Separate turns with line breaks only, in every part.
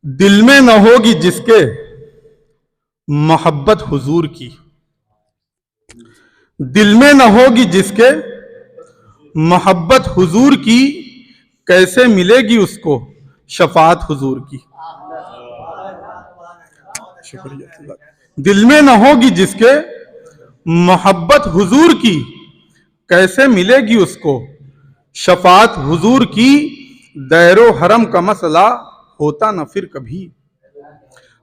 दिल में न होगी जिसके मोहब्बत हुजूर की, दिल में न होगी जिसके मोहब्बत हुजूर की, कैसे मिलेगी उसको शफात हुजूर की। शुक्रिया। दिल में न होगी जिसके मोहब्बत हुजूर की, कैसे मिलेगी उसको शफात हुजूर की। दैरो हरम का मसला होता न फिर कभी,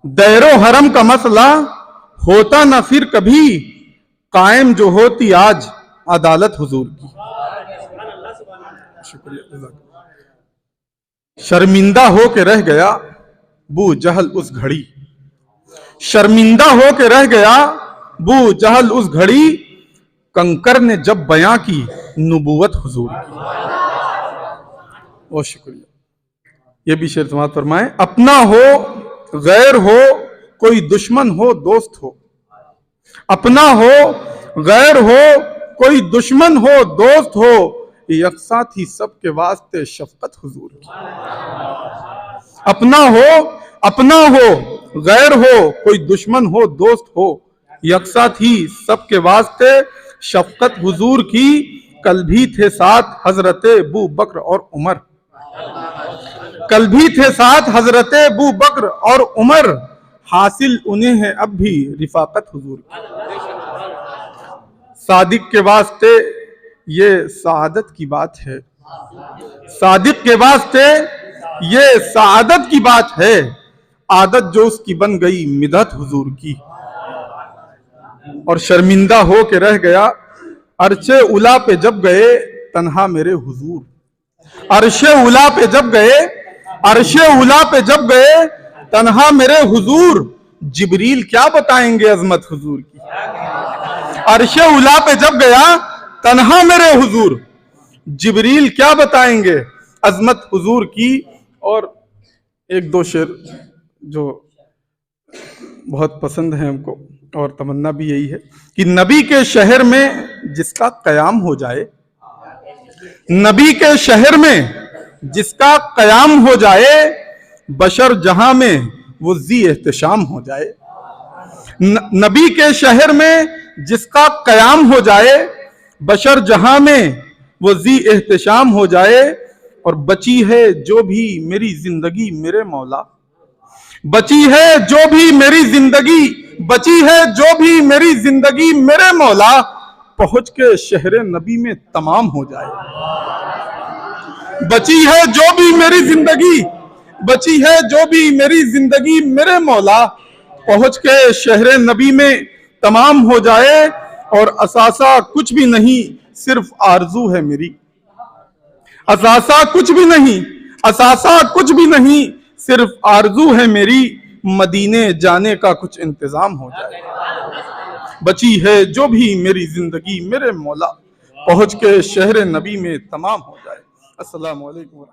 दैरो हरम का मसला होता न फिर कभी, कायम जो होती आज अदालत हुजूर की। शुक्रिया। शर्मिंदा हो के रह गया बू जहल उस घड़ी, शर्मिंदा हो के रह गया बू जहल उस घड़ी, कंकर ने जब बयां की नुबुवत हुजूर की। बहुत शुक्रिया। ये भी शेर समाअत फरमाएं। अपना हो गैर हो, कोई दुश्मन हो दोस्त हो, अपना हो गैर हो, कोई दुश्मन हो दोस्त हो, यकसा थी सबके वास्ते शफकत हुजूर की। अपना हो गैर हो, कोई दुश्मन हो दोस्त हो, यकसा थी सबके वास्ते शफकत हुजूर की। कल भी थे साथ हजरते अबू बकर और उमर, कल भी थे साथ हजरते अबू बकर और उमर, हासिल उन्हें है अब भी रिफाकत हुजूर की। सादिक के वास्ते ये सआदत की बात है, सादिक के वास्ते ये सआदत की बात है, आदत जो उसकी बन गई मिदत हुजूर की। और शर्मिंदा हो के रह गया अर्शे उला पे जब गए तन्हा मेरे हुजूर, अर्शे उला पे जब गए, अर्शे उला पे जब गए तन्हा मेरे हुजूर, जिब्रील क्या बताएंगे अजमत हुजूर की। अर्शे उला पे जब गया तन्हा मेरे हुजूर, जिब्रील क्या बताएंगे अजमत हुजूर की। और एक दो शेर जो बहुत पसंद है हमको और तमन्ना भी यही है कि नबी के शहर में जिसका कयाम हो जाए, नबी के शहर में जिसका कयाम हो जाए, बशर जहां में वो जी एहतशाम हो जाए। नबी के शहर में जिसका कयाम हो जाए, बशर जहां में वो जी एहतशाम हो जाए। और बची है जो भी मेरी जिंदगी मेरे मौला, बची है जो भी मेरी जिंदगी, बची है जो भी मेरी जिंदगी मेरे मौला, पहुंच के शहर नबी में तमाम हो जाए। बची है जो भी मेरी जिंदगी, बची है जो भी मेरी जिंदगी मेरे मौला, पहुंच के शहर नबी में तमाम हो जाए। और असासा कुछ भी नहीं सिर्फ आरजू है मेरी, असासा कुछ भी नहीं, असासा कुछ भी नहीं सिर्फ आरजू है मेरी, मदीने जाने का कुछ इंतजाम हो जाए। बची है जो भी मेरी जिंदगी मेरे मौला, पहुंच के शहर नबी में तमाम हो जाए। अस्सलामु अलैकुम।